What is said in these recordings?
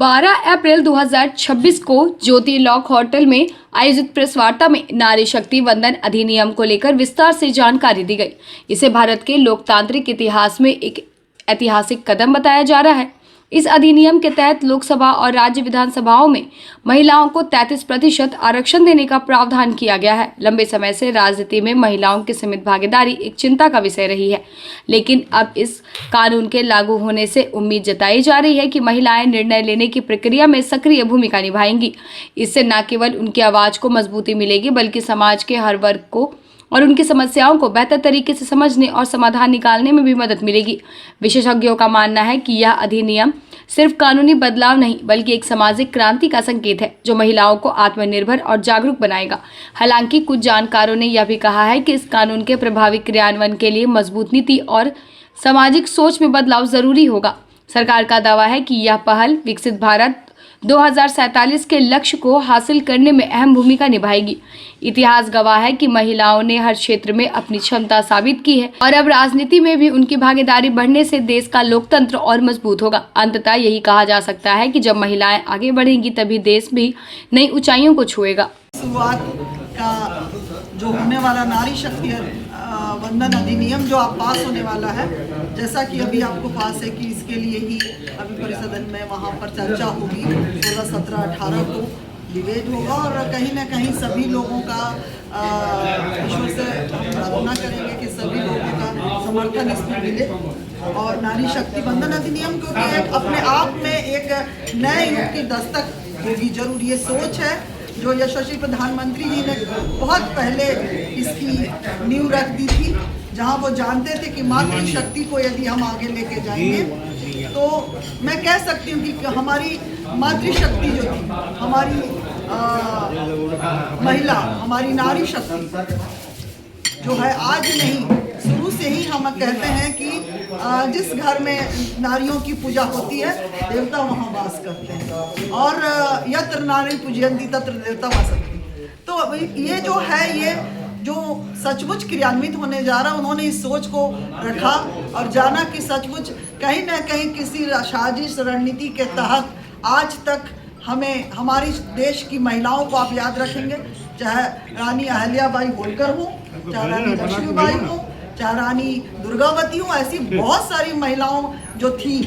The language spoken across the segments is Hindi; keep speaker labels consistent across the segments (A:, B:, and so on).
A: 12 अप्रैल 2026 को ज्योति लॉक होटल में आयोजित प्रेस वार्ता में नारी शक्ति वंदन अधिनियम को लेकर विस्तार से जानकारी दी गई। इसे भारत के लोकतांत्रिक इतिहास में एक ऐतिहासिक कदम बताया जा रहा है। इस अधिनियम के तहत लोकसभा और राज्य विधानसभाओं में महिलाओं को 33% आरक्षण देने का प्रावधान किया गया है। लंबे समय से राजनीति में महिलाओं की सीमित भागीदारी एक चिंता का विषय रही है, लेकिन अब इस कानून के लागू होने से उम्मीद जताई जा रही है कि महिलाएं निर्णय लेने की प्रक्रिया में सक्रिय भूमिका निभाएंगी। इससे न केवल उनकी आवाज को मजबूती मिलेगी, बल्कि समाज के हर वर्ग को और उनकी समस्याओं को बेहतर तरीके से समझने और समाधान निकालने में भी मदद मिलेगी। विशेषज्ञों का मानना है कि यह अधिनियम सिर्फ कानूनी बदलाव नहीं, बल्कि एक सामाजिक क्रांति का संकेत है, जो महिलाओं को आत्मनिर्भर और जागरूक बनाएगा। हालांकि कुछ जानकारों ने यह भी कहा है कि इस कानून के प्रभावी क्रियान्वयन के लिए मजबूत नीति और सामाजिक सोच में बदलाव जरूरी होगा। सरकार का दावा है कि यह पहल विकसित भारत 2047 के लक्ष्य को हासिल करने में अहम भूमिका निभाएगी। इतिहास गवाह है कि महिलाओं ने हर क्षेत्र में अपनी क्षमता साबित की है और अब राजनीति में भी उनकी भागीदारी बढ़ने से देश का लोकतंत्र और मजबूत होगा। अंततः यही कहा जा सकता है कि जब महिलाएं आगे बढ़ेंगी, तभी देश भी नई ऊंचाइयों को छुएगा।
B: शुरुआत का जो होने वाला नारी शक्ति वंदन अधिनियम जो आप पास होने वाला है, जैसा कि अभी आपको पास है कि इसके लिए ही अभी परिसदन में वहाँ पर चर्चा होगी। 16, 17, 18 को डिबेट होगा और कहीं ना कहीं सभी लोगों का ईश्वर से प्रार्थना करेंगे कि सभी लोगों का समर्थन इसमें मिले। और नारी शक्ति वंदन अधिनियम क्योंकि एक अपने आप में एक नए युग की दस्तक होगी जरूर, ये सोच है जो यशस्वी प्रधानमंत्री जी ने बहुत पहले इसकी नींव रख दी थी, जहां वो जानते थे कि मातृशक्ति को यदि हम आगे लेके जाएंगे तो मैं कह सकती हूँ कि हमारी मातृशक्ति जो थी, हमारी महिला, हमारी नारी शक्ति जो है आज नहीं, शुरू से ही हम कहते हैं कि जिस घर में नारियों की पूजा होती है, देवता वहाँ वास करते हैं। और यत्र नारी पूजयन्ति तत्र देवता वासन्ति। तो ये जो है, ये जो सचमुच क्रियान्वित होने जा रहा है, उन्होंने इस सोच को रखा और जाना कि सचमुच कहीं ना कहीं किसी साजिश रणनीति के तहत आज तक हमें हमारी देश की महिलाओं को आप याद रखेंगे, चाहे रानी अहल्याबाई होलकर हो, चाहे रानी लक्ष्मीबाई हो, चाहे रानी दुर्गावती हो, ऐसी बहुत सारी महिलाओं जो थी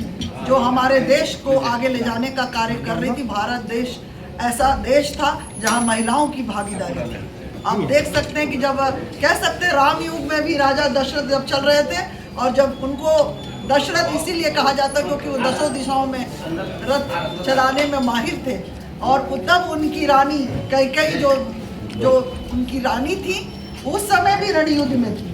B: जो हमारे देश को आगे ले जाने का कार्य कर रही थी। भारत देश ऐसा देश था जहां महिलाओं की भागीदारी थी। आप देख सकते हैं कि जब कह सकते हैं राम युग में भी राजा दशरथ जब चल रहे थे, और जब उनको दशरथ इसीलिए कहा जाता क्योंकि वो 10 दिशाओं में रथ चलाने में माहिर थे, और तब उनकी रानी कैकेयी जो उनकी रानी थी उस समय भी रणयुद्ध में थी,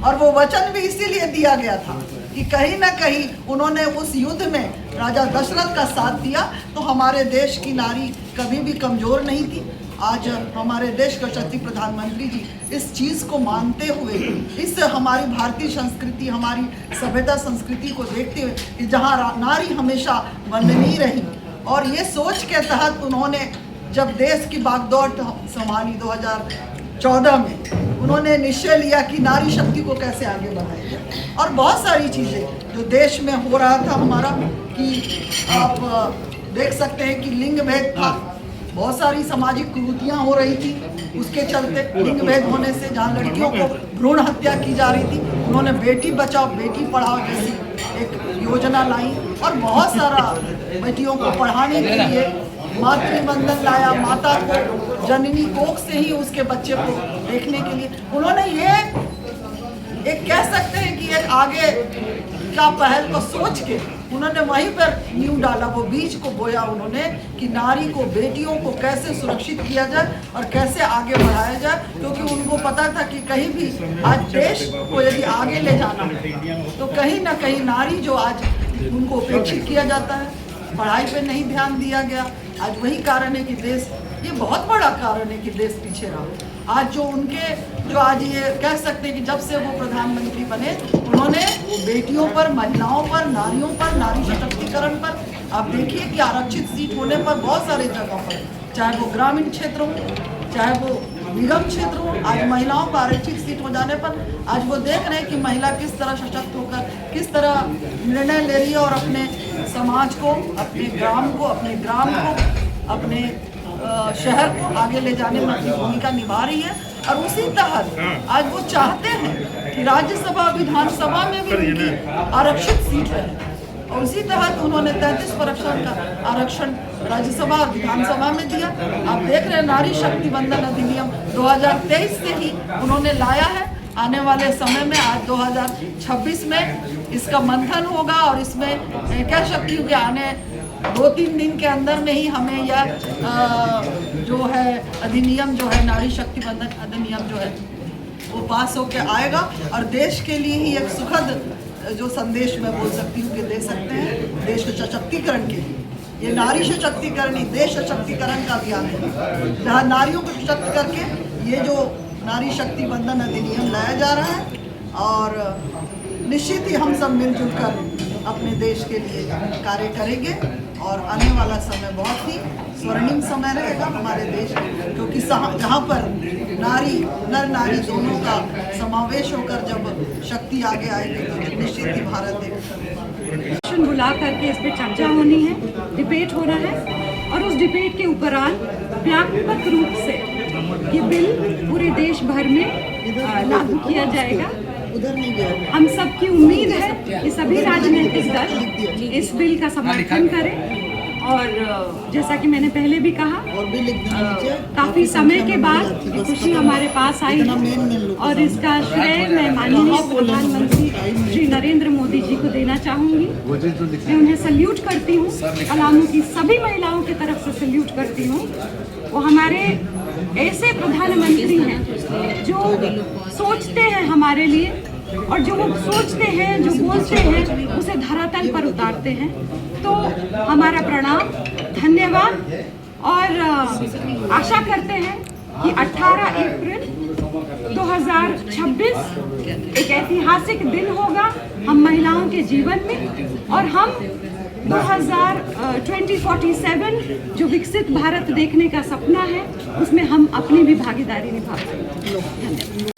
B: और वो वचन भी इसीलिए दिया गया था कि कहीं ना कहीं उन्होंने उस युद्ध में राजा दशरथ का साथ दिया। तो हमारे देश की नारी कभी भी कमजोर नहीं थी। आज हमारे देश के यशस्वी प्रधानमंत्री जी इस चीज़ को मानते हुए, इस हमारी भारतीय संस्कृति, हमारी सभ्यता संस्कृति को देखते हुए कि जहाँ नारी हमेशा वंदनीय रही, और ये सोच के तहत उन्होंने जब देश की बागडोर संभाली 2014 में, उन्होंने निश्चय लिया कि नारी शक्ति को कैसे आगे बढ़ाया जाए। और बहुत सारी चीज़ें जो देश में हो रहा था हमारा, कि आप देख सकते हैं कि लिंग भेद था, बहुत सारी सामाजिक कुरीतियाँ हो रही थी, उसके चलते लिंग भेद होने से जहाँ लड़कियों को भ्रूण हत्या की जा रही थी, उन्होंने बेटी बचाओ बेटी पढ़ाओ जैसी एक योजना लाई, और बहुत सारा बेटियों को पढ़ाने के लिए मातृवंदन लाया, माता को जननी कोख से ही उसके बच्चे को देखने के लिए उन्होंने ये एक कह सकते हैं कि एक आगे का पहल को सोच के उन्होंने वहीं पर नींव डाला, वो बीज को बोया उन्होंने कि नारी को, बेटियों को कैसे सुरक्षित किया जाए और कैसे आगे बढ़ाया जाए, क्योंकि उनको पता था कि कहीं भी आज देश को यदि आगे ले जाना है तो कहीं ना कहीं नारी जो आज उनको उपेक्षित किया जाता है, पढ़ाई पे नहीं ध्यान दिया गया। आज वही कारण है कि देश, ये बहुत बड़ा कारण है कि देश पीछे रहा। आज जो आज ये कह सकते हैं कि जब से वो प्रधानमंत्री बने, उन्होंने बेटियों पर, महिलाओं पर, नारियों पर, नारी सशक्तिकरण पर, आप देखिए कि आरक्षित सीट होने पर बहुत सारे जगह पर, चाहे वो ग्रामीण क्षेत्र हो, चाहे वो निगम क्षेत्र हो, आज महिलाओं को आरक्षित सीट हो जाने पर आज वो देख रहे हैं कि महिला किस तरह सशक्त होकर किस तरह निर्णय ले रही है और अपने समाज को, अपने ग्राम को, अपने शहर को आगे ले जाने में अपनी भूमिका निभा रही है। और उसी तहत आज वो चाहते हैं कि राज्यसभा विधानसभा में भी उनकी आरक्षित सीट रहे, और उसी तहत उन्होंने 33% का आरक्षण राज्यसभा और विधानसभा में दिया। आप देख रहे हैं नारी शक्ति वंदन अधिनियम 2023 से ही उन्होंने लाया है। आने वाले समय में आज 2026 में इसका मंथन होगा और इसमें कह सकती हूँ कि आने 2-3 दिन के अंदर में ही हमें यह जो है अधिनियम जो है नारी शक्ति वंदन अधिनियम जो है वो पास होके आएगा और देश के लिए ही एक सुखद जो संदेश मैं बोल सकती हूँ कि दे सकते हैं देश के सशक्तिकरण के लिए। ये नारी सशक्तिकरण ही देश सशक्तिकरण का अभियान है, जहाँ नारियों को सशक्त करके ये जो नारी शक्ति वंदन अधिनियम लाया जा रहा है। और निश्चित ही हम सब मिलजुल कर अपने देश के लिए कार्य करेंगे और आने वाला समय बहुत ही स्वर्णिम समय रहेगा हमारे देश में, क्योंकि जहाँ पर नर नारी दोनों का समावेश होकर जब शक्ति आगे आएगी तो निश्चित ही भारत एक
C: बुला करके इस पर चर्चा होनी है, डिबेट होना है और उस डिबेट के उपरांत व्यापक रूप से ये बिल पूरे देश भर में लागू किया जाएगा। हम सबकी उम्मीद है कि सभी राजनीतिक दल इस बिल का समर्थन करें और जैसा कि मैंने पहले भी कहा, काफ़ी समय के बाद ये खुशी हमारे पास आई है और इसका श्रेय मैं माननीय प्रधानमंत्री श्री नरेंद्र मोदी जी को देना चाहूँगी। मैं उन्हें सल्यूट करती हूँ, पलामू की सभी महिलाओं की तरफ से सल्यूट करती हूँ। वो हमारे ऐसे प्रधानमंत्री हैं जो सोचते हैं हमारे लिए और जो वो सोचते हैं, जो बोलते हैं, उसे धरातल पर उतारते हैं। तो हमारा प्रणाम, धन्यवाद और आशा करते हैं कि 18 अप्रैल 2026 एक ऐतिहासिक दिन होगा हम महिलाओं के जीवन में और हम 2047 जो विकसित भारत देखने का सपना है उसमें हम अपनी भी भागीदारी निभा पाएंगे। धन्यवाद।